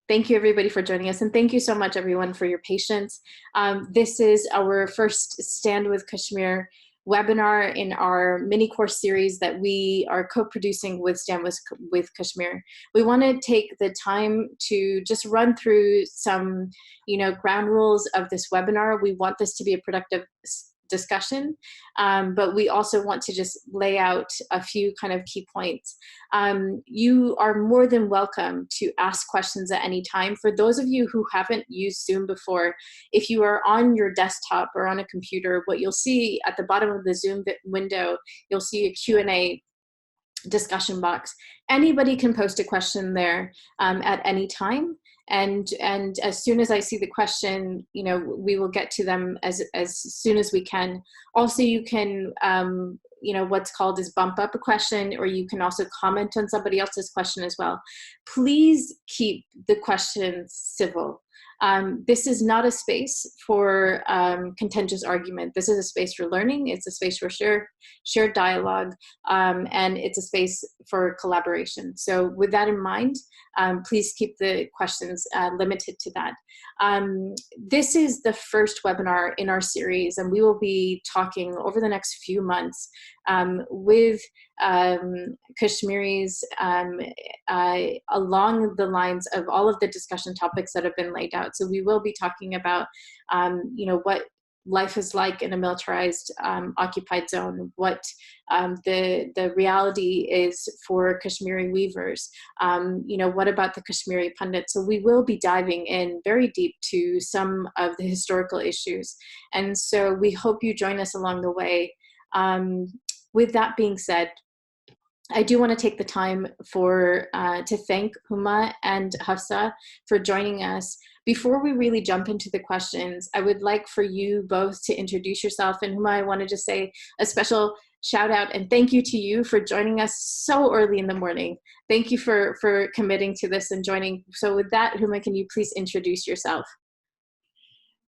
Thank you, everybody, for joining us. And thank you so much, everyone, for your patience. This is our first Stand With Kashmir webinar in our mini course series that we are co-producing with Stand With Kashmir. We want to take the time to just run through some, ground rules of this webinar. We want this to be a productive discussion, but we also want to just lay out a few kind of key points. You are more than welcome to ask questions at any time. For those of you who haven't used Zoom before, if you are on your desktop or on a computer, what you'll see at the bottom of the Zoom window, you'll see a Q&A discussion box. Anybody can post a question there at any time. And as soon as I see the question, we will get to them as soon as we can. Also, you can, what's called is bump up a question, or you can also comment on somebody else's question as well. Please keep the questions civil. This is not a space for contentious argument. This is a space for learning. It's a space for shared dialogue, and it's a space for collaboration. So with that in mind, please keep the questions limited to that. This is the first webinar in our series, and we will be talking over the next few months with Kashmiris along the lines of all of the discussion topics that have been laid out. So we will be talking about, what life is like in a militarized occupied zone, what the reality is for Kashmiri weavers, what about the Kashmiri pundits. So we will be diving in very deep to some of the historical issues. And so we hope you join us along the way. With that being said, I do want to take the time to thank Huma and Hafsa for joining us. Before we really jump into the questions, I would like for you both to introduce yourself. And Huma, I want to just say a special shout out and thank you to you for joining us so early in the morning. Thank you for committing to this and joining. So with that, Huma, can you please introduce yourself?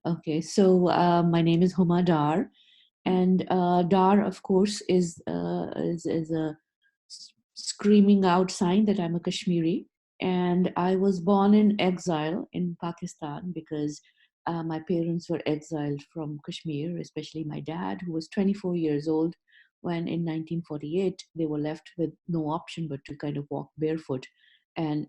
Okay, so my name is Huma Dar. And Dar, of course, is a screaming out sign that I'm a Kashmiri. And I was born in exile in Pakistan because my parents were exiled from Kashmir, especially my dad, who was 24 years old when in 1948 they were left with no option but to kind of walk barefoot. And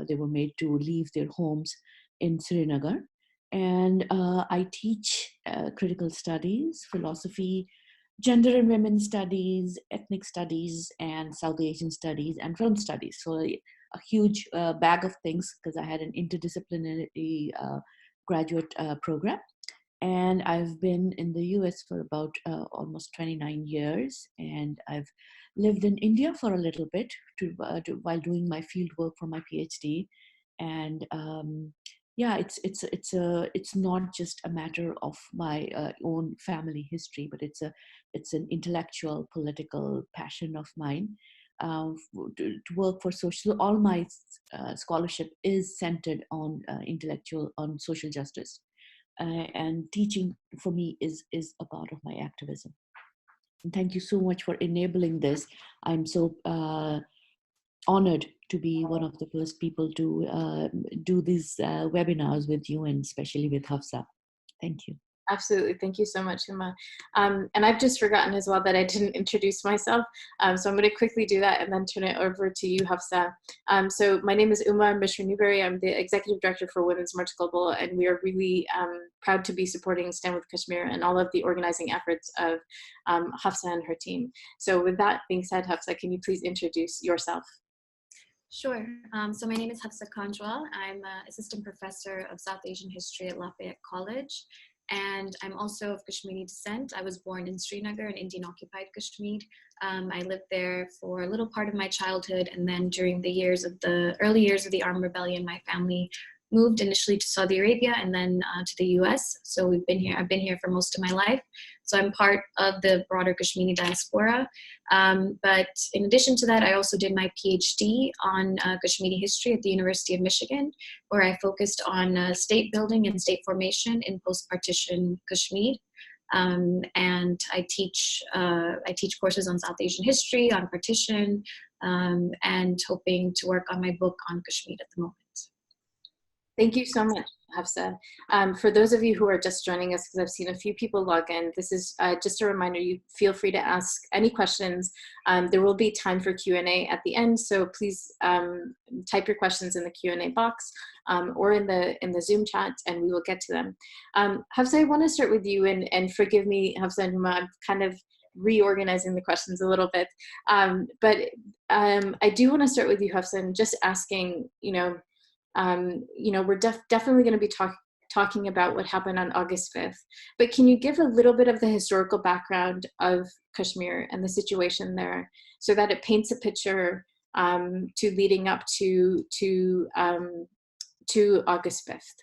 they were made to leave their homes in Srinagar. And I teach critical studies, philosophy, gender and women studies, ethnic studies, and South Asian studies, and film studies. So a huge bag of things because I had an interdisciplinary graduate program. And I've been in the US for about almost 29 years. And I've lived in India for a little bit while doing my field work for my PhD. And yeah, it's not just a matter of my own family history, but it's an intellectual, political passion of mine to work for social. All my scholarship is centered on on social justice, and teaching for me is a part of my activism. And thank you so much for enabling this. I'm so honored to be one of the first people to do these webinars with you, and especially with Hafsa. Thank you. Absolutely. Thank you so much, Huma. And I've just forgotten as well that I didn't introduce myself. So I'm going to quickly do that and then turn it over to you, Hafsa. So my name is Uma Mishra Newberry. I'm the Executive Director for Women's March Global, and we are really proud to be supporting Stand With Kashmir and all of the organizing efforts of Hafsa and her team. So with that being said, Hafsa, can you please introduce yourself? Sure. So my name is Hafsa Kanjwal. I'm an assistant professor of South Asian history at Lafayette College. And I'm also of Kashmiri descent. I was born in Srinagar in Indian-occupied Kashmir. I lived there for a little part of my childhood, and then during the early years of the armed rebellion, my family moved initially to Saudi Arabia and then to the US. So I've been here for most of my life. So I'm part of the broader Kashmiri diaspora. But in addition to that, I also did my PhD on Kashmiri history at the University of Michigan, where I focused on state building and state formation in post-partition Kashmir. And I teach courses on South Asian history, on partition, and hoping to work on my book on Kashmir at the moment. Thank you so much, Hafsa. For those of you who are just joining us, because I've seen a few people log in, this is just a reminder, you feel free to ask any questions. There will be time for Q&A at the end, so please type your questions in the Q&A box or in the Zoom chat, and we will get to them. Hafsa, I want to start with you, and forgive me, Hafsa and Huma, I'm kind of reorganizing the questions a little bit. But I do want to start with you, Hafsa, and just asking, we're definitely going to be talking about what happened on August 5th, but can you give a little bit of the historical background of Kashmir and the situation there so that it paints a picture to leading up to August 5th?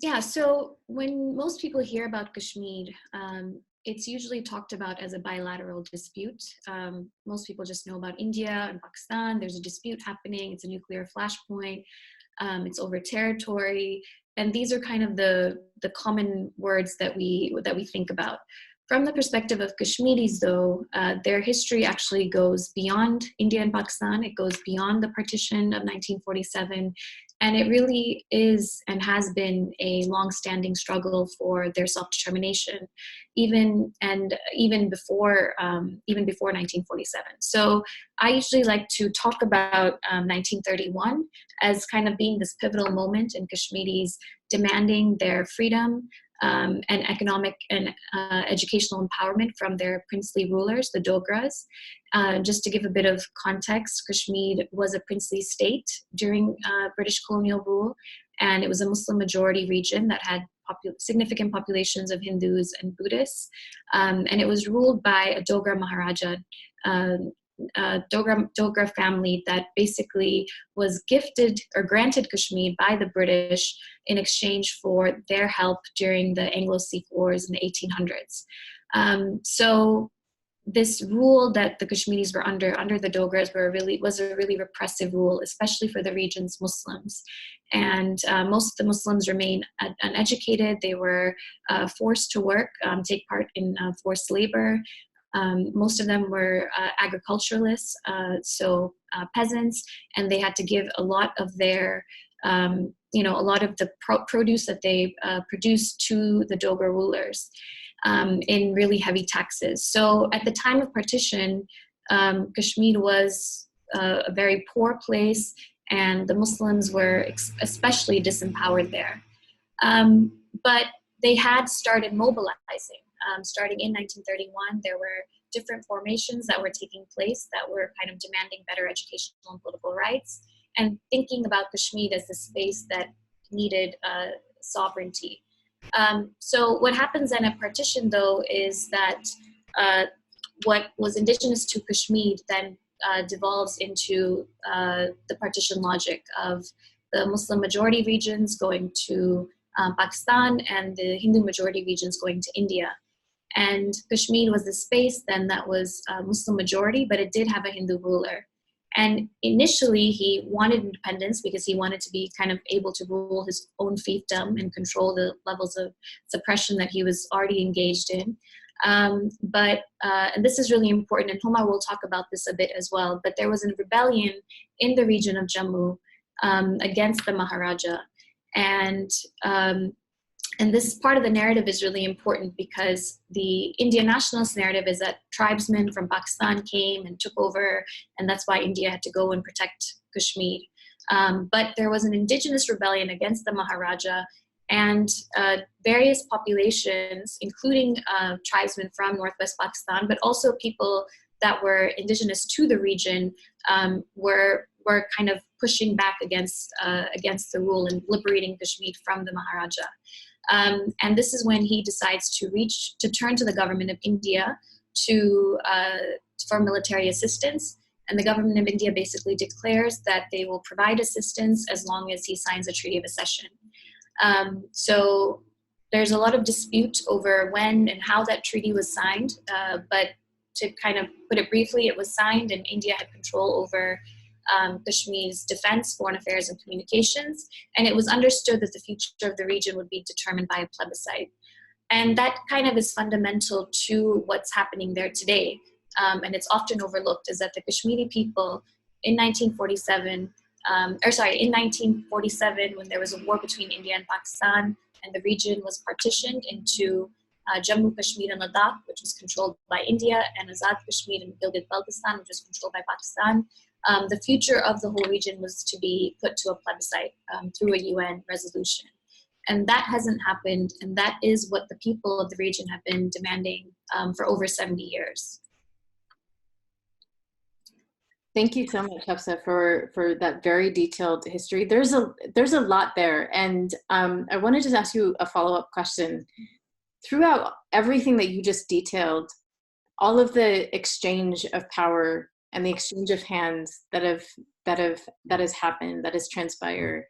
Yeah, so when most people hear about Kashmir, it's usually talked about as a bilateral dispute. Most people just know about India and Pakistan. There's a dispute happening. It's a nuclear flashpoint. It's over territory. And these are kind of the common words that we think about. From the perspective of Kashmiris, though, their history actually goes beyond India and Pakistan. It goes beyond the partition of 1947. And it really is and has been a long-standing struggle for their self-determination, even before 1947. So I usually like to talk about 1931 as kind of being this pivotal moment in Kashmiris demanding their freedom and economic and educational empowerment from their princely rulers, the Dogras. Just to give a bit of context, Kashmir was a princely state during British colonial rule, and it was a Muslim majority region that had significant populations of Hindus and Buddhists, and it was ruled by a Dogra Maharaja, Dogra family that basically was gifted or granted Kashmir by the British in exchange for their help during the Anglo-Sikh Wars in the 1800s. So this rule that the Kashmiris were under the Dogras was a really repressive rule, especially for the region's Muslims. And most of the Muslims remain uneducated. They were forced to work, take part in forced labor. Most of them were agriculturalists, so peasants, and they had to give a lot of their, a lot of the produce that they produced to the Dogra rulers in really heavy taxes. So at the time of partition, Kashmir was a very poor place, and the Muslims were especially disempowered there. But they had started mobilizing. Starting in 1931, there were different formations that were taking place that were kind of demanding better educational and political rights, and thinking about Kashmir as the space that needed sovereignty. So what happens then at partition, though, is that what was indigenous to Kashmir then devolves into the partition logic of the Muslim majority regions going to Pakistan and the Hindu majority regions going to India. And Kashmir was the space then that was Muslim majority, but it did have a Hindu ruler. And initially he wanted independence because he wanted to be kind of able to rule his own fiefdom and control the levels of suppression that he was already engaged in. And this is really important, and Huma will talk about this a bit as well, but there was a rebellion in the region of Jammu against the Maharaja. And this part of the narrative is really important because the Indian nationalist narrative is that tribesmen from Pakistan came and took over, and that's why India had to go and protect Kashmir. But there was an indigenous rebellion against the Maharaja, and various populations, including tribesmen from northwest Pakistan, but also people that were indigenous to the region, were kind of pushing back against the rule and liberating Kashmir from the Maharaja. And this is when he decides to turn to the government of India for military assistance. And the government of India basically declares that they will provide assistance as long as he signs a treaty of accession. So there's a lot of dispute over when and how that treaty was signed. But to kind of put it briefly, it was signed and India had control over Kashmir's defense, foreign affairs, and communications. And it was understood that the future of the region would be determined by a plebiscite. And that kind of is fundamental to what's happening there today. And it's often overlooked, is that the Kashmiri people in 1947 in 1947, when there was a war between India and Pakistan, and the region was partitioned into Jammu, Kashmir, and Ladakh, which was controlled by India, and Azad Kashmir and Gilgit-Baltistan, which was controlled by Pakistan. The future of the whole region was to be put to a plebiscite through a UN resolution. And that hasn't happened, and that is what the people of the region have been demanding for over 70 years. Thank you so much, Hafsa, for that very detailed history. There's a lot there, and I want to just ask you a follow-up question. Throughout everything that you just detailed, all of the exchange of power and the exchange of hands that has happened, that has transpired,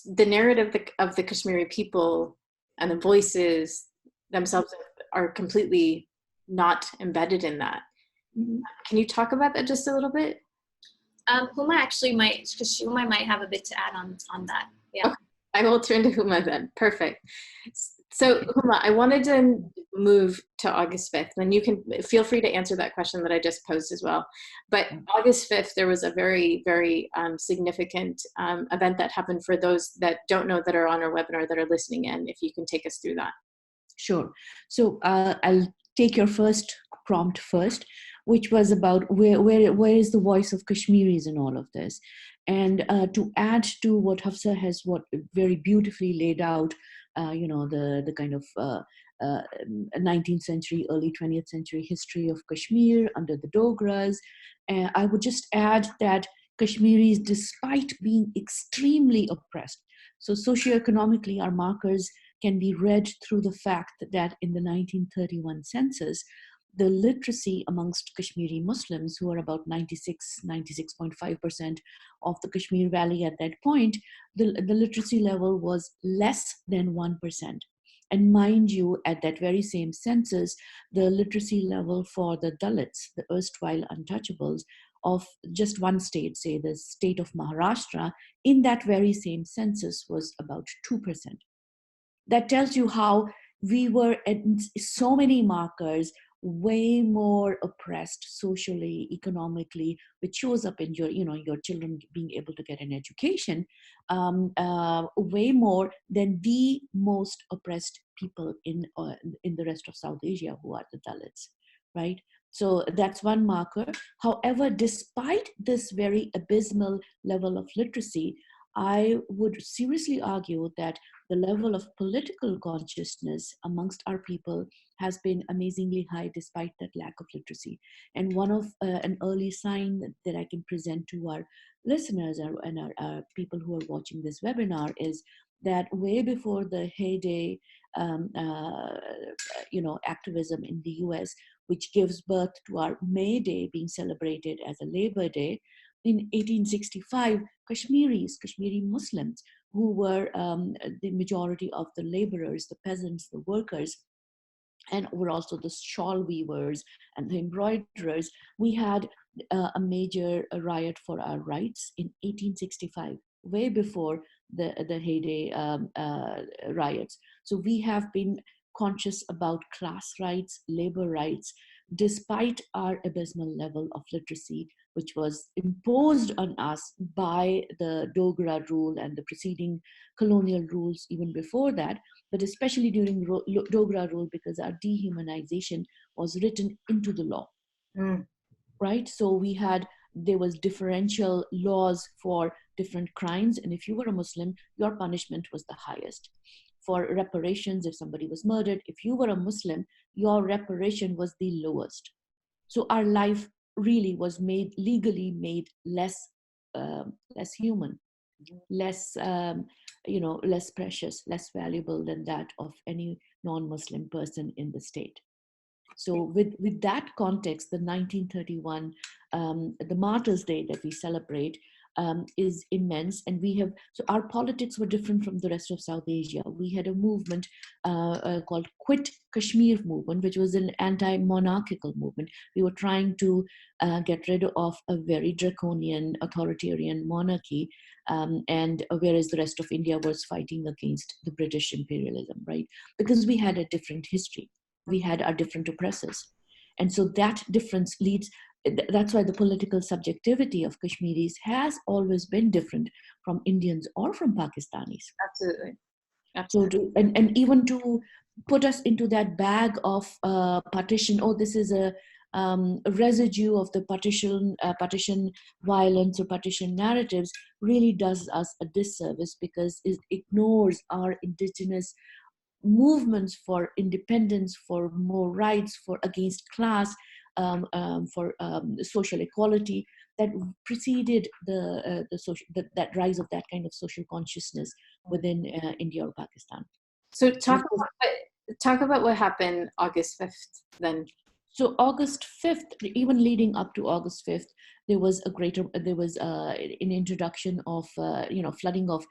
the narrative of the Kashmiri people and the voices themselves are completely not embedded in that. Mm-hmm. Can you talk about that just a little bit? Huma actually might, because Huma might have a bit to add on that. Yeah. Okay. I will turn to Huma then. Perfect. So Huma, I wanted to move to August 5th, and you can feel free to answer that question that I just posed as well. But August 5th, there was a very, very significant event that happened for those that don't know, that are on our webinar, that are listening in, if you can take us through that. Sure. So I'll take your first prompt first, which was about where is the voice of Kashmiris in all of this. And to add to what Hafsa has very beautifully laid out, the kind of 19th century, early 20th century history of Kashmir under the Dogras. I would just add that Kashmiris, despite being extremely oppressed, so socioeconomically, our markers can be read through the fact that in the 1931 census, the literacy amongst Kashmiri Muslims, who are about 96.5% of the Kashmir Valley at that point, the literacy level was less than 1%. And mind you, at that very same census, the literacy level for the Dalits, the erstwhile untouchables, of just one state, say the state of Maharashtra, in that very same census was about 2%. That tells you how we were at so many markers way more oppressed socially, economically, which shows up in your children being able to get an education, way more than the most oppressed people in the rest of South Asia, who are the Dalits, right? So that's one marker. However, despite this very abysmal level of literacy, I would seriously argue that the level of political consciousness amongst our people has been amazingly high despite that lack of literacy. And one of an early sign that I can present to our listeners and our people who are watching this webinar is that way before the heyday, activism in the US, which gives birth to our May Day being celebrated as a Labor Day, in 1865, Kashmiri Muslims, who were the majority of the laborers, the peasants, the workers, and were also the shawl weavers and the embroiderers, we had a major riot for our rights in 1865, way before the heyday riots. So we have been conscious about class rights, labor rights, despite our abysmal level of literacy, which was imposed on us by the Dogra rule and the preceding colonial rules even before that, but especially during Dogra rule, because our dehumanization was written into the law, right? So there was differential laws for different crimes, and if you were a Muslim, your punishment was the highest. For reparations, if somebody was murdered, if you were a Muslim, your reparation was the lowest. So our life really was legally made less human, less less precious, less valuable than that of any non-Muslim person in the state. So with that context, the 1931, the Martyrs' Day that we celebrate, is immense. And so our politics were different from the rest of South Asia. We had a movement called Quit Kashmir movement, which was an anti-monarchical movement. We were trying to get rid of a very draconian authoritarian monarchy, and whereas the rest of India was fighting against the British imperialism, right? Because we had a different history. We had our different oppressors. And so that difference leads, that's why the political subjectivity of Kashmiris has always been different from Indians or from Pakistanis. Absolutely. So Absolutely. and even to put us into that bag of partition, oh, this is a residue of the partition violence or partition narratives, really does us a disservice, because it ignores our indigenous movements for independence, for more rights, for against class, for social equality that preceded the social that rise of that kind of social consciousness within India or Pakistan. So talk about what happened August 5th then. So August 5th, even leading up to August 5th, there was an introduction of, flooding of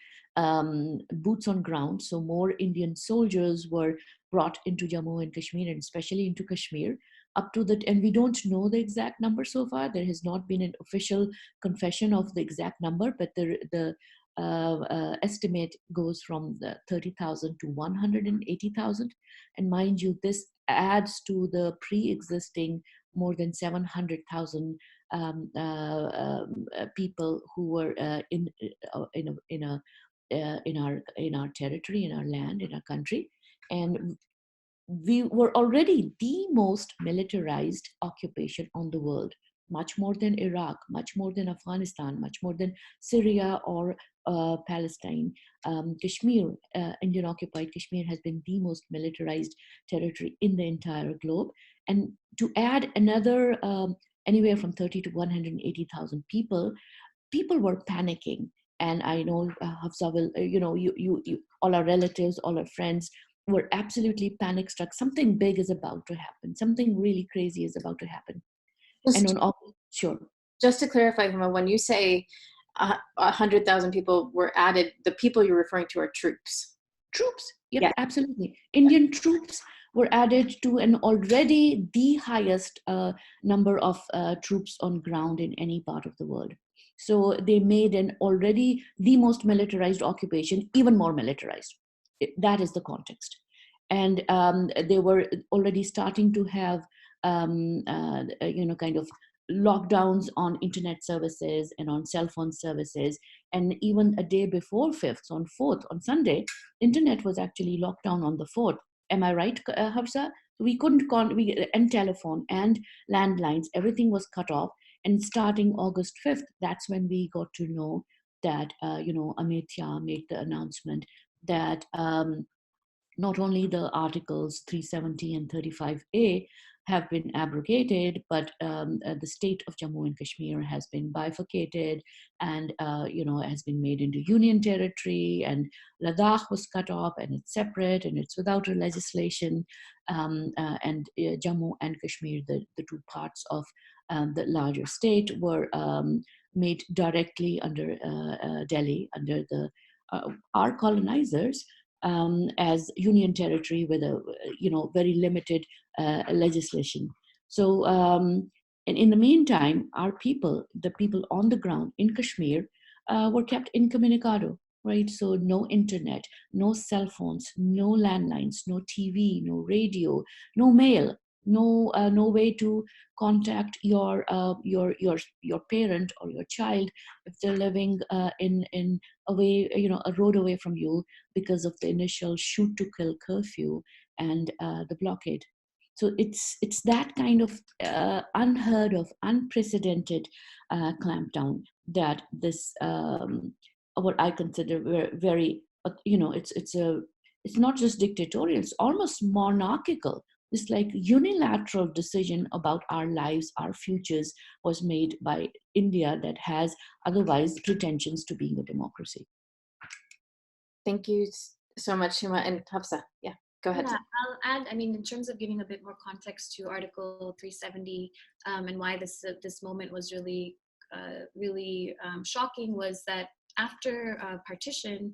boots on ground. So more Indian soldiers were brought into Jammu and Kashmir, and especially into Kashmir, up to that. And we don't know the exact number so far. There has not been an official confession of the exact number, but the estimate goes from the 30,000 to 180,000. And mind you, this adds to the pre-existing more than 700,000 people who were in our territory, in our land, in our country. And we were already the most militarized occupation on the world, much more than Iraq, much more than Afghanistan, much more than Syria or Palestine. Kashmir, Indian occupied Kashmir, has been the most militarized territory in the entire globe. And to add another anywhere from 30 to 180,000 people were panicking. And I know Hafsa will, you, all our relatives, all our friends were absolutely panic struck. Something big is about to happen. Something really crazy is about to happen. Sure. Just to clarify, Huma, when you say 100,000 people were added, the people you're referring to are troops. Troops, yep, yeah. Absolutely. Indian troops were added to an already the highest number of troops on ground in any part of the world. So they made an already the most militarized occupation even more militarized. That is the context. And they were already starting to have, kind of lockdowns on internet services and on cell phone services. And even a day before 5th, on 4th, on Sunday, internet was actually locked down on the 4th. Am I right, Hafsa? We couldn't and telephone and landlines, everything was cut off. And starting August 5th, that's when we got to know that, Amit Shah made the announcement that not only the articles 370 and 35A have been abrogated, but the state of Jammu and Kashmir has been bifurcated and, has been made into union territory, and Ladakh was cut off and it's separate and it's without a legislation. And Jammu and Kashmir, the two parts of the larger state, were made directly under Delhi, under our colonizers, as union territory with a very limited legislation. So and in the meantime, our people, the people on the ground in Kashmir, were kept incommunicado, right? So no internet, no cell phones, no landlines, no TV, no radio, no mail, no way to contact your parent or your child if they're living in away, a road away from you, because of the initial shoot to kill curfew and the blockade. So it's that kind of unheard of, unprecedented clampdown that this what I consider very it's not just dictatorial, it's almost monarchical. This like unilateral decision about our lives, our futures, was made by India that has otherwise pretensions to being a democracy. Thank you so much, Huma and Hafsa. Yeah, go ahead. Yeah, I'll add, in terms of giving a bit more context to Article 370 and why this moment was really shocking, was that after partition,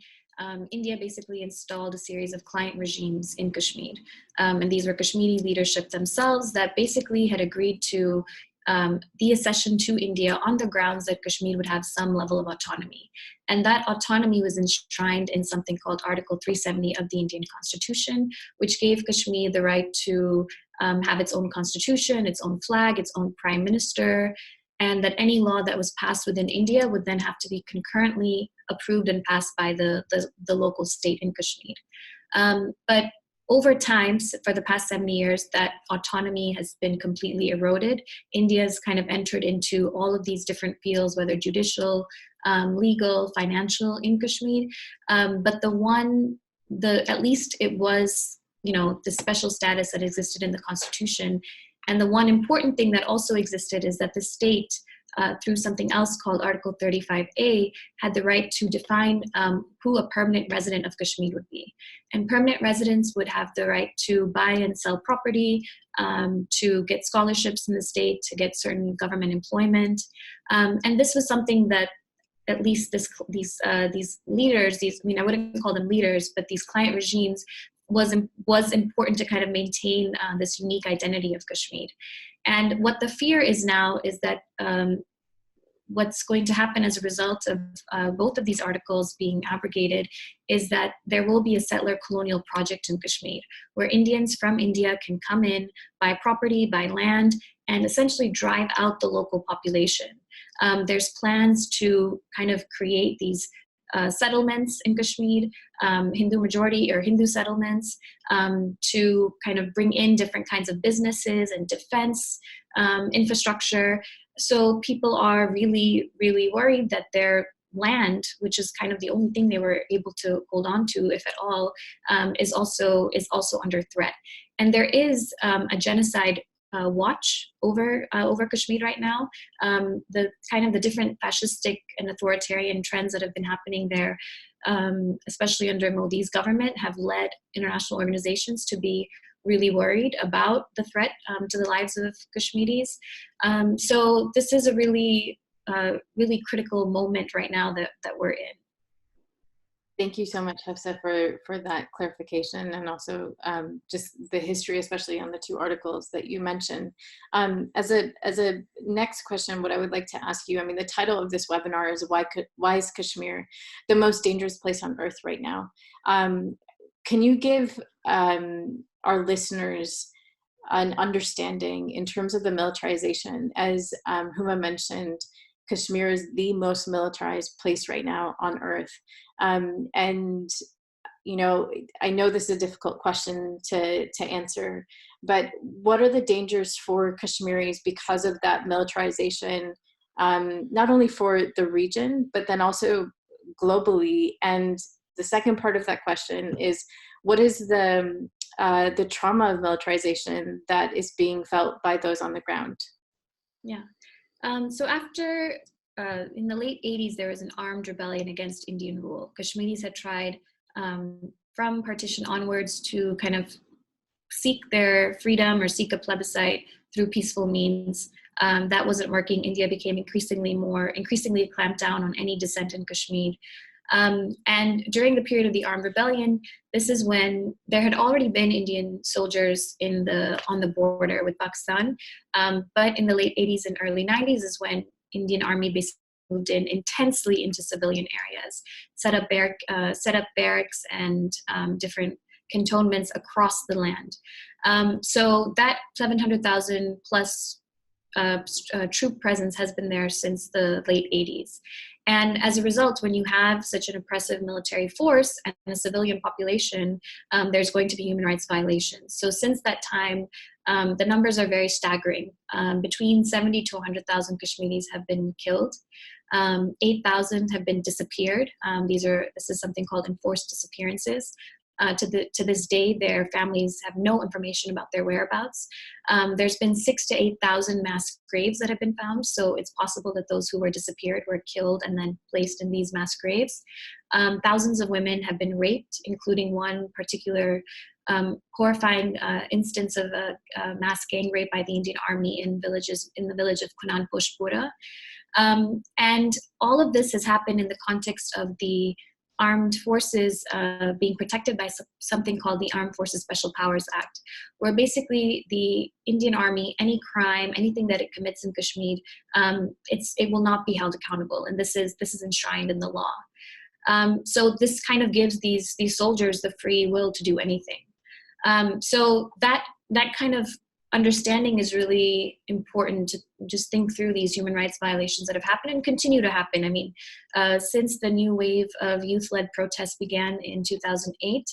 India basically installed a series of client regimes in Kashmir. And these were Kashmiri leadership themselves that basically had agreed to the accession to India on the grounds that Kashmir would have some level of autonomy. And that autonomy was enshrined in something called Article 370 of the Indian Constitution, which gave Kashmir the right to have its own constitution, its own flag, its own prime minister, and that any law that was passed within India would then have to be concurrently approved and passed by the local state in Kashmir. But over time, for the past 70 years, that autonomy has been completely eroded. India's kind of entered into all of these different fields, whether judicial, legal, financial in Kashmir. But at least it was, the special status that existed in the constitution. And the one important thing that also existed is that the state, through something else called Article 35A, had the right to define who a permanent resident of Kashmir would be. And permanent residents would have the right to buy and sell property, to get scholarships in the state, to get certain government employment. And this was something that at least these leaders, I wouldn't call them leaders, but these client regimes was important to kind of maintain this unique identity of Kashmir. And what the fear is now is that what's going to happen as a result of both of these articles being abrogated is that there will be a settler colonial project in Kashmir where Indians from India can come in, buy property, buy land, and essentially drive out the local population. There's plans to kind of create these settlements in Kashmir, Hindu majority or Hindu settlements, to kind of bring in different kinds of businesses and defense infrastructure. So people are really, really worried that their land, which is kind of the only thing they were able to hold on to, if at all, is also under threat. And there is a genocide watch over Kashmir right now. The different fascistic and authoritarian trends that have been happening there, especially under Modi's government, have led international organizations to be really worried about the threat to the lives of Kashmiris. So this is a really critical moment right now that we're in. Thank you so much, Hafsa, for that clarification, and also just the history, especially on the two articles that you mentioned. As a next question, what I would like to ask you, the title of this webinar is Why is Kashmir the most dangerous place on earth right now? Can you give our listeners an understanding in terms of the militarization? As Huma mentioned, Kashmir is the most militarized place right now on earth. And, I know this is a difficult question to answer, but what are the dangers for Kashmiris because of that militarization, not only for the region, but then also globally? And the second part of that question is, what is the trauma of militarization that is being felt by those on the ground? Yeah. So after, in the late 80s, there was an armed rebellion against Indian rule. Kashmiris had tried from partition onwards to kind of seek their freedom or seek a plebiscite through peaceful means. That wasn't working. India became increasingly clamped down on any dissent in Kashmir. And during the period of the armed rebellion, this is when there had already been Indian soldiers on the border with Pakistan. But in the late 80s and early 90s is when Indian Army basically moved in intensely into civilian areas, set up barracks and different cantonments across the land. So that 700,000 plus troop presence has been there since the late 80s. And as a result, when you have such an oppressive military force and a civilian population, there's going to be human rights violations. So since that time, the numbers are very staggering. Between 70 to 100,000 Kashmiris have been killed. 8,000 have been disappeared. This is something called enforced disappearances. To this day, their families have no information about their whereabouts. There's been 6,000 to 8,000 mass graves that have been found, so it's possible that those who were disappeared were killed and then placed in these mass graves. Thousands of women have been raped, including one particular horrifying instance of a mass gang rape by the Indian Army in the village of Kunan Pushpura. And all of this has happened in the context of the armed forces being protected by something called the Armed Forces Special Powers Act, where basically the Indian Army, any crime, anything that it commits in Kashmir, it will not be held accountable, and this is enshrined in the law. So this kind of gives these soldiers the free will to do anything. So that kind of understanding is really important to just think through these human rights violations that have happened and continue to happen. I mean, since the new wave of youth-led protests began in 2008,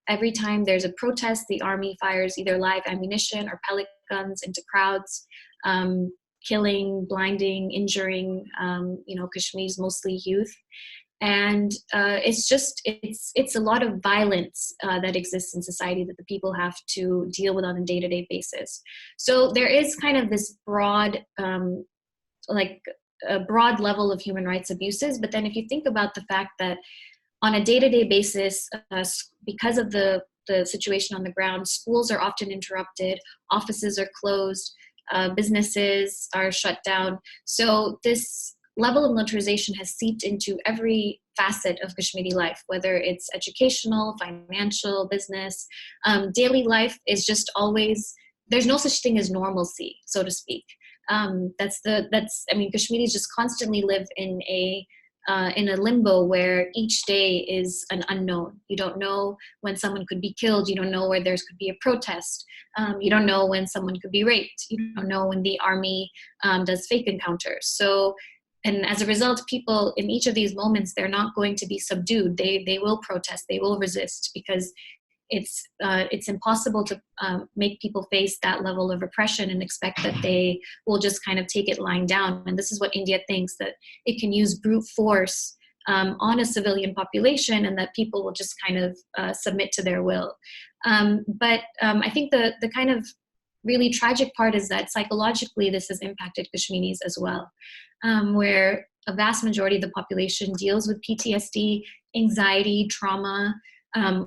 every time there's a protest, the army fires either live ammunition or pellet guns into crowds, killing, blinding, injuring, Kashmir's mostly youth. And it's a lot of violence that exists in society that the people have to deal with on a day-to-day basis. So there is kind of this broad, a broad level of human rights abuses. But then if you think about the fact that on a day-to-day basis, because of the situation on the ground, schools are often interrupted, offices are closed, businesses are shut down. So this level of militarization has seeped into every facet of Kashmiri life, whether it's educational, financial, business. Daily life is just always, there's no such thing as normalcy, so to speak. Kashmiris just constantly live in a limbo where each day is an unknown. You don't know when someone could be killed. You don't know where there could be a protest. You don't know when someone could be raped. You don't know when the army does fake encounters. So, and as a result, people in each of these moments, they're not going to be subdued. They will protest. They will resist, because it's impossible to make people face that level of repression and expect that they will just kind of take it lying down. And this is what India thinks, that it can use brute force on a civilian population, and that people will just kind of submit to their will. But I think the kind of really tragic part is that psychologically this has impacted Kashmiris as well, where a vast majority of the population deals with PTSD, anxiety, trauma.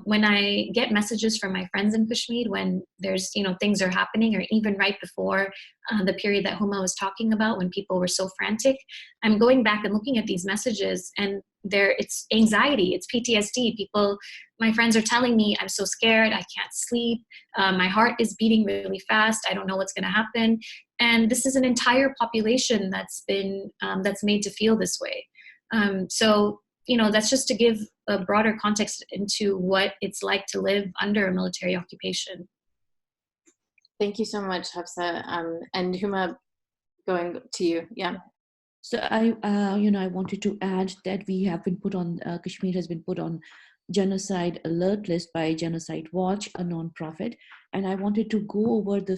When I get messages from my friends in Kashmir when there's, things are happening, or even right before the period that Huma was talking about, when people were so frantic, I'm going back and looking at these messages, and it's anxiety, it's PTSD. My friends are telling me, I'm so scared, I can't sleep, my heart is beating really fast, I don't know what's going to happen. And this is an entire population that's made to feel this way. So that's just to give a broader context into what it's like to live under a military occupation. Thank you so much, Hafsa. And Huma, going to you. Yeah. So I wanted to add that we have been put on, Kashmir has been put on genocide alert list by Genocide Watch, a non-profit. And I wanted to go over the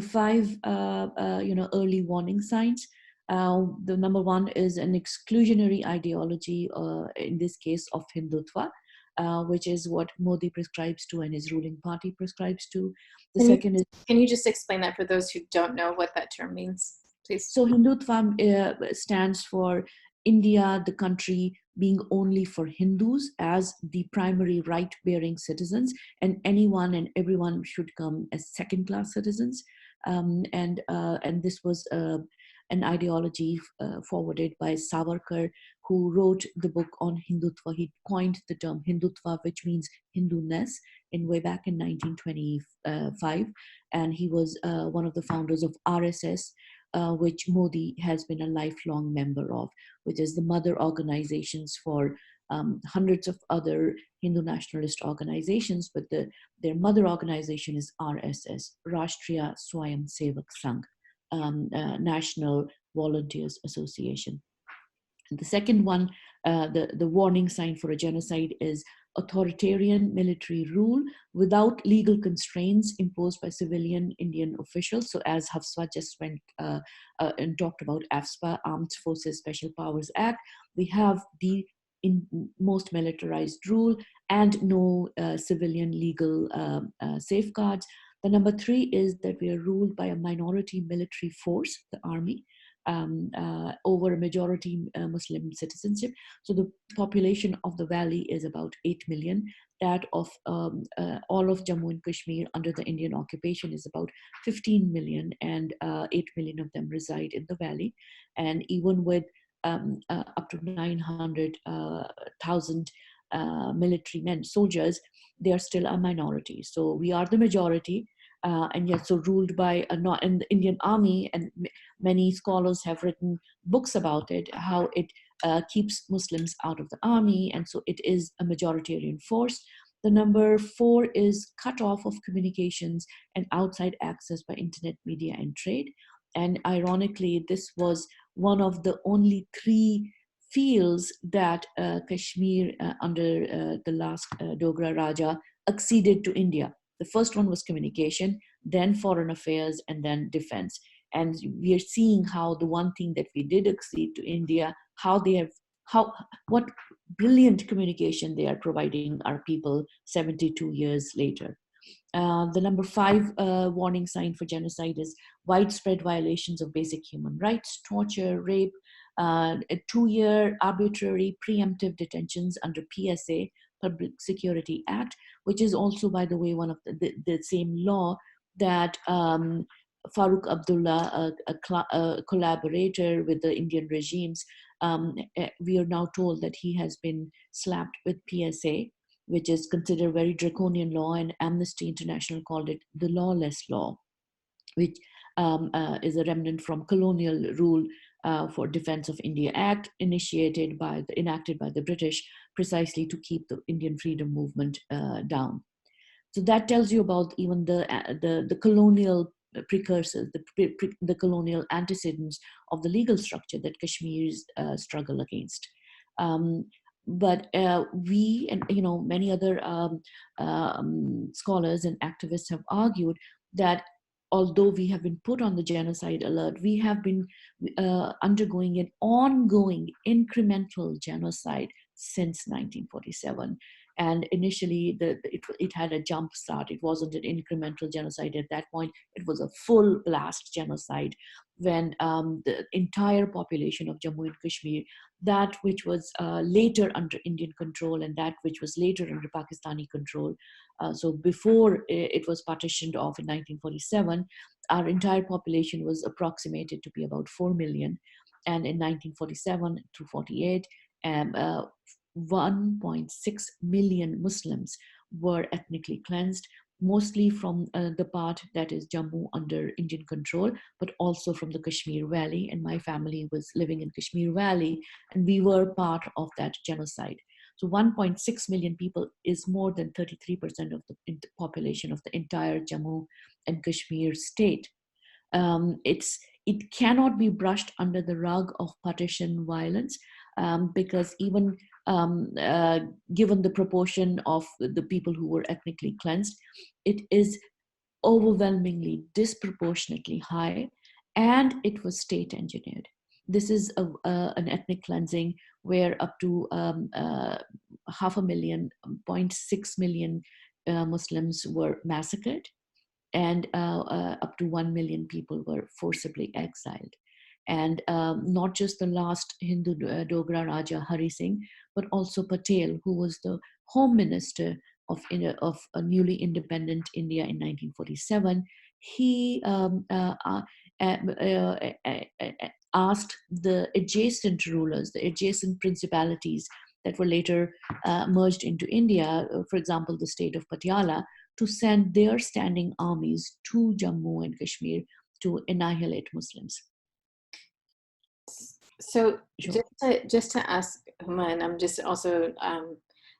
five early warning signs. The number one is an exclusionary ideology, in this case of Hindutva, which is what Modi prescribes to and his ruling party prescribes to. Can you just explain that for those who don't know what that term means, please? So Hindutva stands for India, the country, being only for Hindus as the primary right-bearing citizens, and anyone and everyone should come as second-class citizens. And this was an ideology forwarded by Savarkar, who wrote the book on Hindutva. He coined the term Hindutva, which means Hinduness, way back in 1925. And he was one of the founders of RSS, which Modi has been a lifelong member of, which is the mother organizations for hundreds of other Hindu nationalist organizations, but their mother organization is RSS, Rashtriya Swayam Sevak Sangh, National Volunteers Association. And the second one, the warning sign for a genocide, is authoritarian military rule without legal constraints imposed by civilian Indian officials. So as Hafsa just went and talked about AFSPA, Armed Forces Special Powers Act, we have the most militarized rule and no civilian legal safeguards. The number three is that we are ruled by a minority military force, the army, over a majority Muslim citizenship. So the population of the valley is about 8 million. That of all of Jammu and Kashmir under the Indian occupation is about 15 million, and 8 million of them reside in the valley. And even with up to 900,000 military men, soldiers, they are still a minority. So we are the majority, and yet so ruled by in the Indian army, and many scholars have written books about it, how it keeps Muslims out of the army, and so it is a majoritarian force. The number 4 is cutoff of communications and outside access by internet media and trade. And ironically, this was one of the only 3 fields that Kashmir under the last Dogra Raja acceded to India. The first one was communication, then foreign affairs, and then defense. And we are seeing how the one thing that we did accede to India, what brilliant communication they are providing our people 72 years later. The number 5 warning sign for genocide is widespread violations of basic human rights, torture, rape, a 2-year arbitrary preemptive detentions under PSA, Public Security Act, which is also, by the way, one of the same law that Farooq Abdullah, a collaborator with the Indian regimes, we are now told that he has been slapped with PSA, which is considered very draconian law, and Amnesty International called it the lawless law, which is a remnant from colonial rule for Defense of India Act, enacted by the British precisely to keep the Indian freedom movement down. So that tells you about even the colonial precursors, the colonial antecedents of the legal structure that Kashmir's struggle against. But we and many other scholars and activists have argued that although we have been put on the genocide alert, we have been undergoing an ongoing incremental genocide since 1947. And initially, it had a jump start. It wasn't an incremental genocide at that point. It was a full blast genocide when the entire population of Jammu and Kashmir, that which was later under Indian control and that which was later under Pakistani control. So before it was partitioned off in 1947, our entire population was approximated to be about 4 million. And in 1947 to 48, 1.6 million Muslims were ethnically cleansed, mostly from the part that is Jammu under Indian control, but also from the Kashmir Valley. And my family was living in Kashmir Valley, and we were part of that genocide. So 1.6 million people is more than 33% of the population of the entire Jammu and Kashmir state. It cannot be brushed under the rug of partition violence, because even given the proportion of the people who were ethnically cleansed, it is overwhelmingly disproportionately high, and it was state engineered. This is an ethnic cleansing where up to 0.6 million Muslims were massacred, and up to 1 million people were forcibly exiled. And not just the last Hindu Dogra Raja Hari Singh, but also Patel, who was the Home Minister of a newly independent India in 1947. He asked the adjacent rulers, the adjacent principalities that were later merged into India, for example, the state of Patiala, to send their standing armies to Jammu and Kashmir to annihilate Muslims. So just to ask Huma, and I'm just also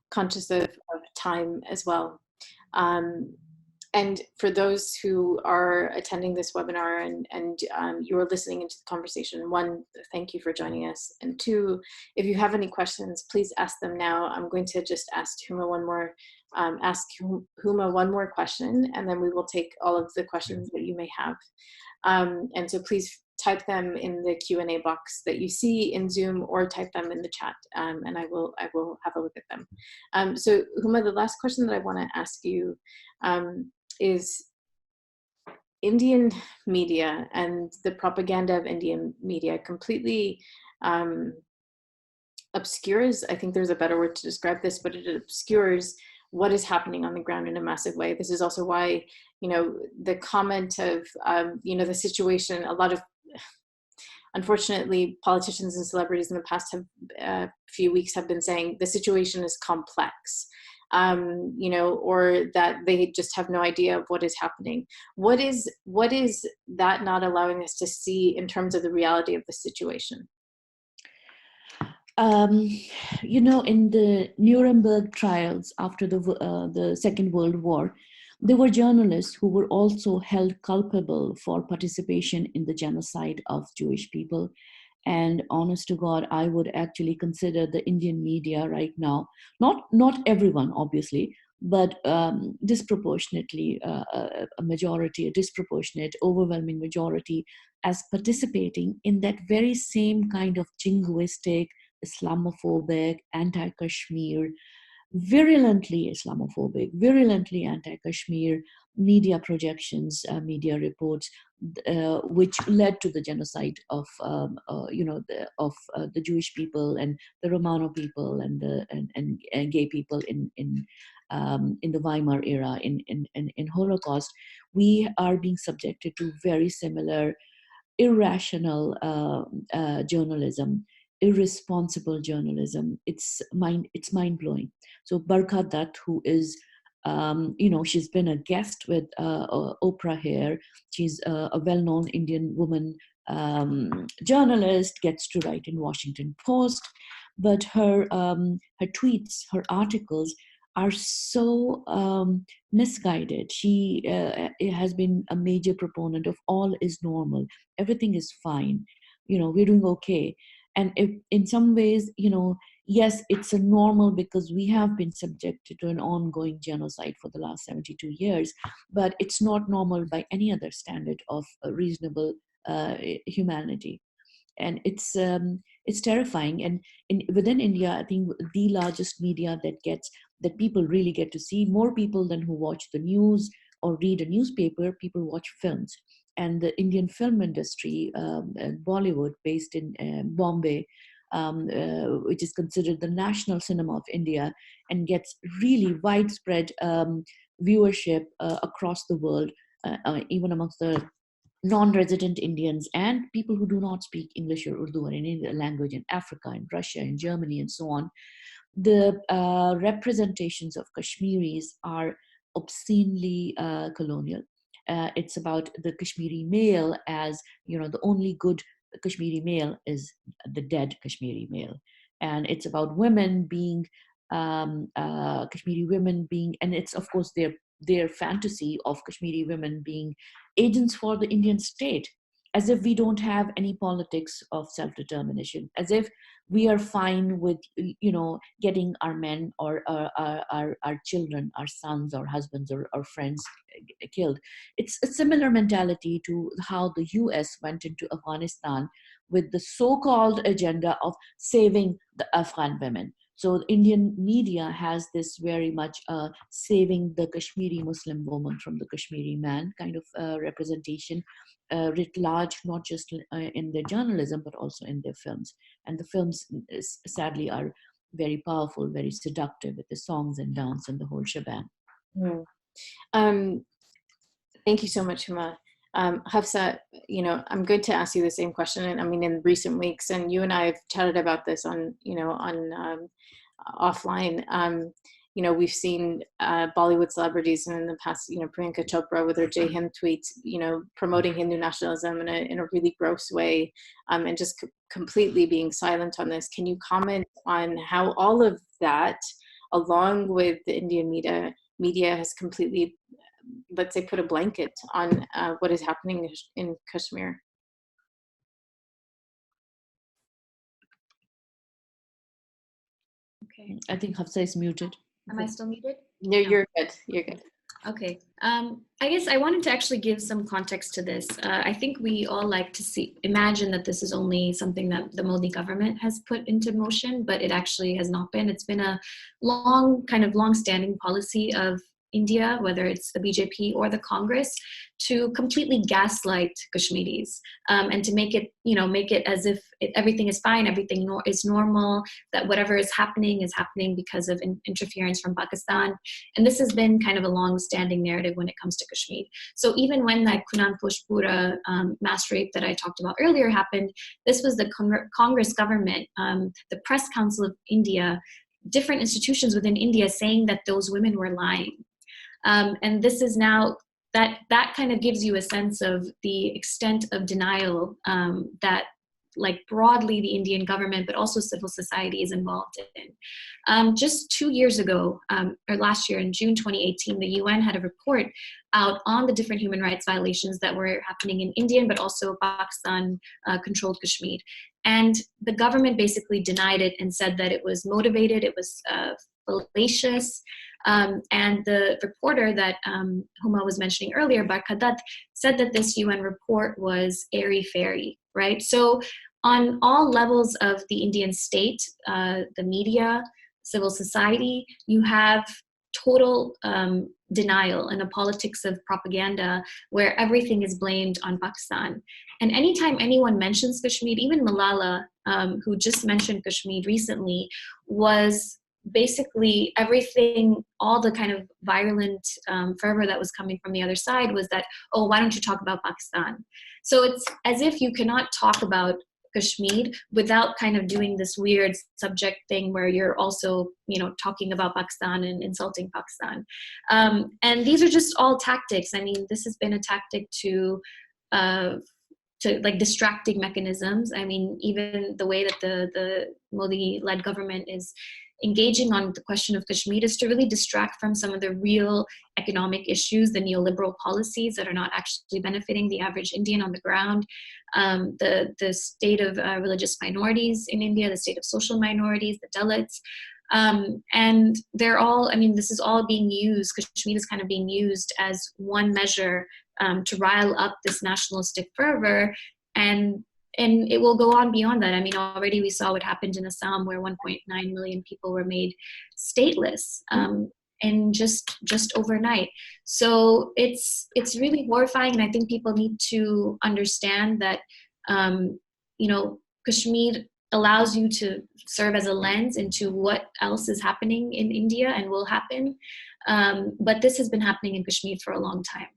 conscious of time as well. And for those who are attending this webinar and you are listening into the conversation, 1, thank you for joining us. And 2, if you have any questions, please ask them now. I'm going to just ask Huma one more question, and then we will take all of the questions that you may have. And so please type them in the Q&A box that you see in Zoom, or type them in the chat, and I will have a look at them. So Huma, the last question that I want to ask you is Indian media and the propaganda of Indian media completely obscures, I think there's a better word to describe this, but it obscures what is happening on the ground in a massive way. This is also why, the comment of, the situation, a lot of, unfortunately, politicians and celebrities in the past few weeks have been saying the situation is complex, or that they just have no idea of what is happening. What is that not allowing us to see in terms of the reality of the situation? Um, in the Nuremberg trials after the Second World War, there were journalists who were also held culpable for participation in the genocide of Jewish people. And honest to God, I would actually consider the Indian media right now, not everyone, obviously, but disproportionately, a majority, a disproportionate, overwhelming majority, as participating in that very same kind of jingoistic, Islamophobic, anti-Kashmir, virulently Islamophobic, virulently anti-Kashmir media projections, media reports, which led to the genocide of the Jewish people and the Romano people and and gay people in the Weimar era, in Holocaust. We are being subjected to very similar irrational journalism, irresponsible journalism. It's mind blowing. So Barkha Dutt, who is she's been a guest with Oprah here. She's a well-known Indian woman journalist, gets to write in Washington Post, but her tweets, her articles are so misguided. She has been a major proponent of all is normal, everything is fine, we're doing okay. And if in some ways, yes, it's a normal because we have been subjected to an ongoing genocide for the last 72 years, but it's not normal by any other standard of reasonable humanity. And it's terrifying. And within India, I think the largest media that people really get to see, more people than who watch the news or read a newspaper, people watch films. And the Indian film industry, Bollywood, based in Bombay, which is considered the national cinema of India, and gets really widespread viewership across the world, even amongst the non-resident Indians and people who do not speak English or Urdu or any other language in Africa, in Russia, in Germany, and so on. The representations of Kashmiris are obscenely colonial. It's about the Kashmiri male as, the only good Kashmiri male is the dead Kashmiri male. And it's about women being, Kashmiri women being, and it's of course their fantasy of Kashmiri women being agents for the Indian state, as if we don't have any politics of self-determination, as if we are fine with, getting our men or our children, our sons or husbands or our friends killed. It's a similar mentality to how the US went into Afghanistan with the so-called agenda of saving the Afghan women. So the Indian media has this very much saving the Kashmiri Muslim woman from the Kashmiri man kind of representation, writ large, not just in their journalism, but also in their films. And the films, sadly, are very powerful, very seductive with the songs and dance and the whole shebang. Mm. Thank you so much, Huma. Hafsa, I'm going to ask you the same question. And I mean, in recent weeks, and you and I have chatted about this on offline. We've seen Bollywood celebrities, and in the past, Priyanka Chopra with her Jai Hind tweets, promoting Hindu nationalism in a really gross way, and just completely being silent on this. Can you comment on how all of that, along with the Indian media has completely, let's say, put a blanket on what is happening in Kashmir? Okay. I think Hafsa is muted. Am I still muted? No, you're good. You're good. Okay. I guess I wanted to actually give some context to this. I think we all like to imagine that this is only something that the Modi government has put into motion, but it actually has not been. It's been a long-standing policy of India, whether it's the BJP or the Congress, to completely gaslight Kashmiris, and to make it as if everything is fine, everything is normal, that whatever is happening because of interference from Pakistan. And this has been kind of a long-standing narrative when it comes to Kashmir. So even when that Kunan Pushpura mass rape that I talked about earlier happened, this was the Congress government, the Press Council of India, different institutions within India saying that those women were lying. And this is now, that kind of gives you a sense of the extent of denial that like broadly the Indian government, but also civil society is involved in. Just 2 years ago, or last year in June 2018, the UN had a report out on the different human rights violations that were happening in Indian, but also Pakistan controlled Kashmir. And the government basically denied it and said that it was motivated, it was fallacious. And the reporter that Huma was mentioning earlier, Barkadat, said that this UN report was airy-fairy, right? So on all levels of the Indian state, the media, civil society, you have total denial and a politics of propaganda where everything is blamed on Pakistan. And anytime anyone mentions Kashmir, even Malala, who just mentioned Kashmir recently, was basically everything, all the kind of virulent fervor that was coming from the other side was that, oh, why don't you talk about Pakistan? So it's as if you cannot talk about Kashmir without kind of doing this weird subject thing where you're also, talking about Pakistan and insulting Pakistan. And these are just all tactics. I mean, this has been a tactic to like distracting mechanisms. I mean, even the way that the Modi-led government is engaging on the question of Kashmir is to really distract from some of the real economic issues, the neoliberal policies that are not actually benefiting the average Indian on the ground, the state of religious minorities in India, the state of social minorities, the Dalits. And they're all, I mean, this is all being used, Kashmir is kind of being used as one measure to rile up this nationalistic fervor, and it will go on beyond that. I mean, already we saw what happened in Assam, where 1.9 million people were made stateless, and just overnight. So it's really horrifying, and I think people need to understand that, Kashmir allows you to serve as a lens into what else is happening in India and will happen. But this has been happening in Kashmir for a long time.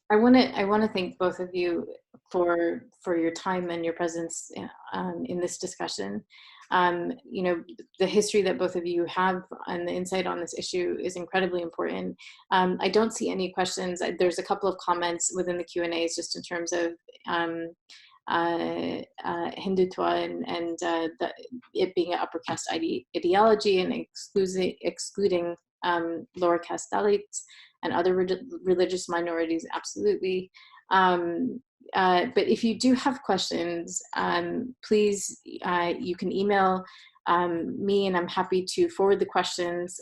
I want to thank both of you for your time and your presence in this discussion. The history that both of you have and the insight on this issue is incredibly important. I don't see any questions. There's a couple of comments within the Q&As just in terms of Hindutva and it being an upper caste ideology and excluding lower caste Dalits and other religious minorities, absolutely. But if you do have questions, please, you can email me and I'm happy to forward the questions.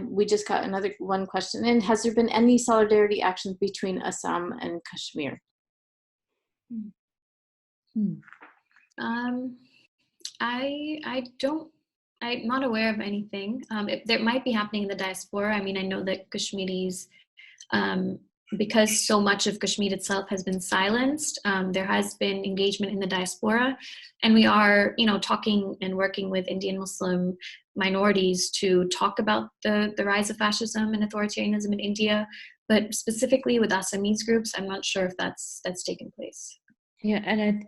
We just got another one question in. Has there been any solidarity actions between Assam and Kashmir? I'm not aware of anything. There might be happening in the diaspora. I mean, I know that Kashmiris, because so much of Kashmir itself has been silenced, there has been engagement in the diaspora, and we are, talking and working with Indian Muslim minorities to talk about the rise of fascism and authoritarianism in India. But specifically with Assamese groups, I'm not sure if that's taken place. Yeah, and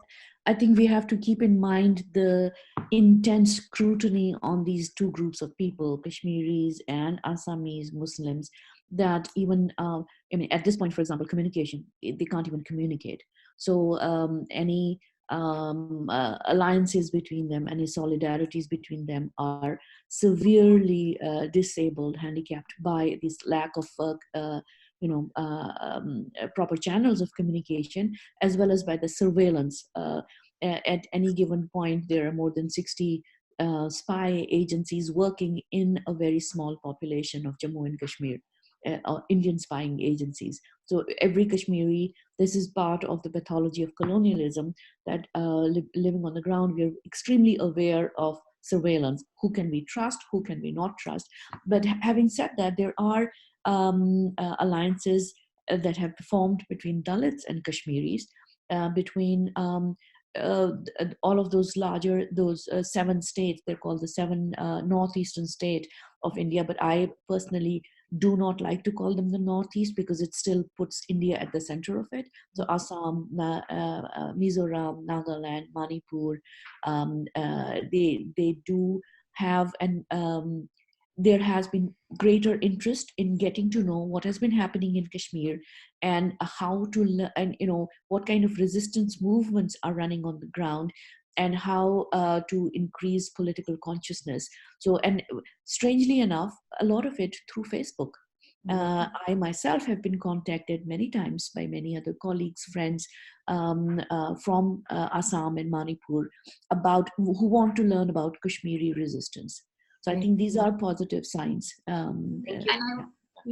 I think we have to keep in mind the intense scrutiny on these two groups of people, Kashmiris and Assamese Muslims, that even, at this point, for example, communication, they can't even communicate. So any alliances between them, any solidarities between them are severely disabled, handicapped by this lack of proper channels of communication, as well as by the surveillance. At any given point, there are more than 60 spy agencies working in a very small population of Jammu and Kashmir, Indian spying agencies. So every Kashmiri, this is part of the pathology of colonialism, that living on the ground, we're extremely aware of surveillance. Who can we trust? Who can we not trust? But having said that, there are alliances that have formed between Dalits and Kashmiris, between all of those those 7 states. They're called the 7 northeastern state of India, but I personally do not like to call them the Northeast because it still puts India at the center of it. So Assam, Mizoram, Nagaland, Manipur, they do have an there has been greater interest in getting to know what has been happening in Kashmir and how to, and what kind of resistance movements are running on the ground, and how to increase political consciousness. So, and strangely enough, a lot of it through Facebook. I myself have been contacted many times by many other colleagues, friends from Assam and Manipur who want to learn about Kashmiri resistance. So I think these are positive signs.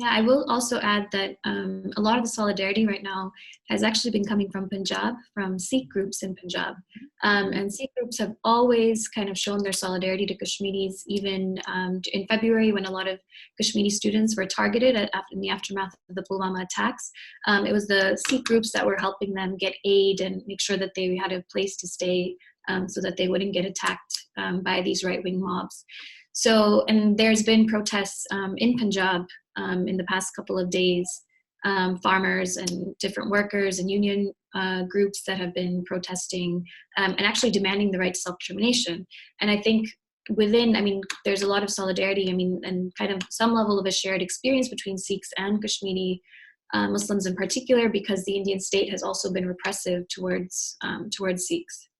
I will also add that a lot of the solidarity right now has actually been coming from Punjab, from Sikh groups in Punjab. And Sikh groups have always kind of shown their solidarity to Kashmiris, even in February when a lot of Kashmiri students were targeted in the aftermath of the Pulwama attacks. It was the Sikh groups that were helping them get aid and make sure that they had a place to stay so that they wouldn't get attacked by these right-wing mobs. So, and there's been protests in Punjab in the past couple of days, farmers and different workers and union groups that have been protesting and actually demanding the right to self-determination. And I think there's a lot of solidarity, and kind of some level of a shared experience between Sikhs and Kashmiri Muslims in particular, because the Indian state has also been repressive towards Sikhs.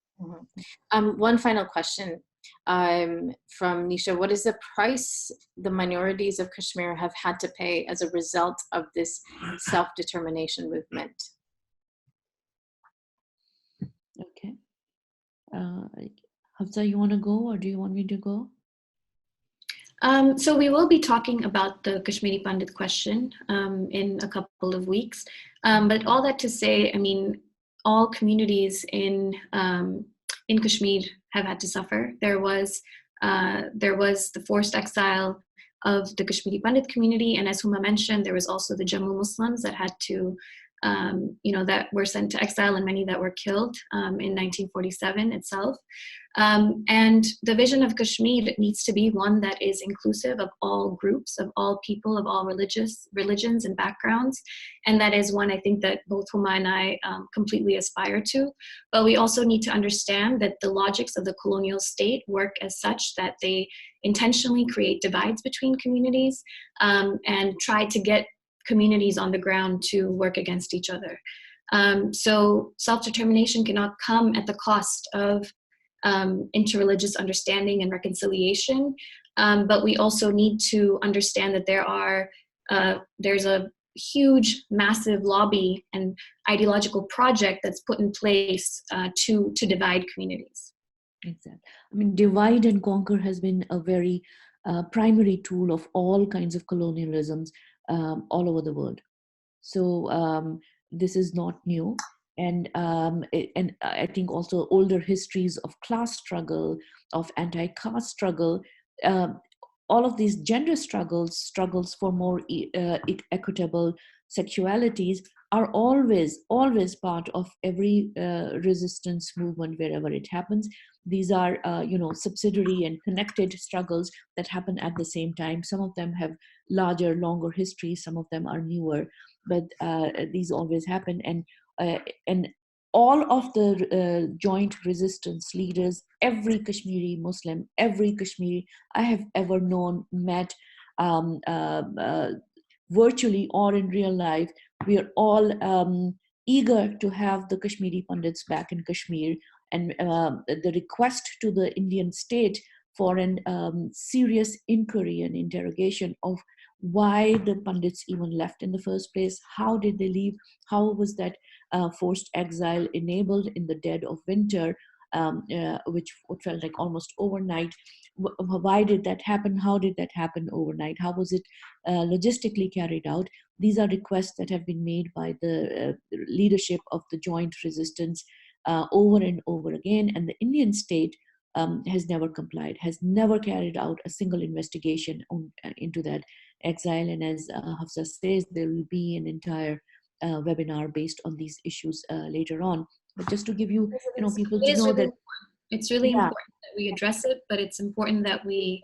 One final question from Nisha. What is the price the minorities of Kashmir have had to pay as a result of this self-determination movement? Okay. Hafsa, you want to go, or do you want me to go? So we will be talking about the Kashmiri Pandit question in a couple of weeks. But all that to say, all communities in Kashmir have had to suffer. There was the forced exile of the Kashmiri Pandit community, and as Huma mentioned, there was also the Jammu Muslims that had to, that were sent to exile, and many that were killed in 1947 itself. And the vision of Kashmir needs to be one that is inclusive of all groups, of all people, of all religions and backgrounds. And that is one I think that both Huma and I completely aspire to. But we also need to understand that the logics of the colonial state work as such that they intentionally create divides between communities and try to get communities on the ground to work against each other. So self-determination cannot come at the cost of interreligious understanding and reconciliation, but we also need to understand that there's a huge, massive lobby and ideological project that's put in place to divide communities. Exactly. Divide and conquer has been a very primary tool of all kinds of colonialisms all over the world. So this is not new. And I think also older histories of class struggle, of anti-caste struggle, all of these gender struggles for more equitable sexualities are always part of every resistance movement wherever it happens. These are subsidiary and connected struggles that happen at the same time. Some of them have longer histories, some of them are newer, but these always happen. And all of the joint resistance leaders, every Kashmiri Muslim, every Kashmiri I have ever known, met, virtually or in real life, we are all eager to have the Kashmiri Pandits back in Kashmir. And the request to the Indian state for an serious inquiry and interrogation of why the Pandits even left in the first place, how did they leave, how was that forced exile enabled in the dead of winter, which felt like almost overnight. Why did that happen? How did that happen overnight? How was it logistically carried out? These are requests that have been made by the leadership of the joint resistance over and over again, and the Indian state has never complied, has never carried out a single investigation into that exile. And as Hafsa says, there will be an entire webinar based on these issues later on. But just to give you, people to know that it's really important that we address it, but it's important that we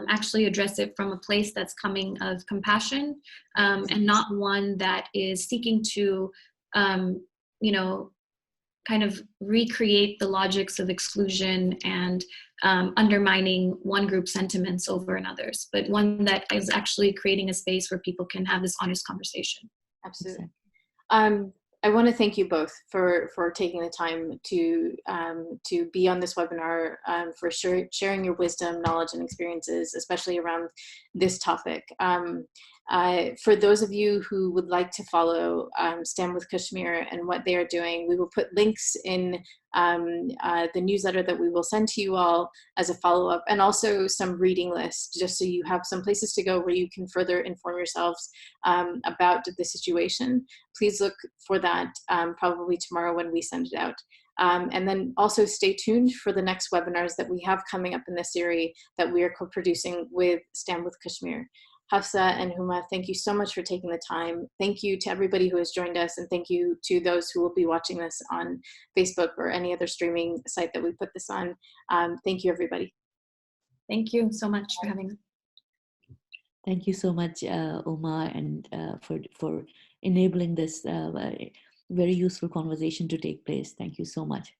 actually address it from a place that's coming of compassion and not one that is seeking to, kind of recreate the logics of exclusion and undermining one group's sentiments over another's, but one that is actually creating a space where people can have this honest conversation. Absolutely. I want to thank you both for taking the time to be on this webinar, for sharing your wisdom, knowledge, and experiences, especially around this topic. For those of you who would like to follow Stand With Kashmir and what they are doing, we will put links in the newsletter that we will send to you all as a follow-up, and also some reading lists, just so you have some places to go where you can further inform yourselves about the situation. Please look for that probably tomorrow when we send it out. And then also stay tuned for the next webinars that we have coming up in this series that we are co-producing with Stand With Kashmir. Hafsa and Huma, thank you so much for taking the time. Thank you to everybody who has joined us, and thank you to those who will be watching this on Facebook or any other streaming site that we put this on. Thank you, everybody. Thank you so much for having us. Thank you so much, Uma, and for enabling this very useful conversation to take place. Thank you so much.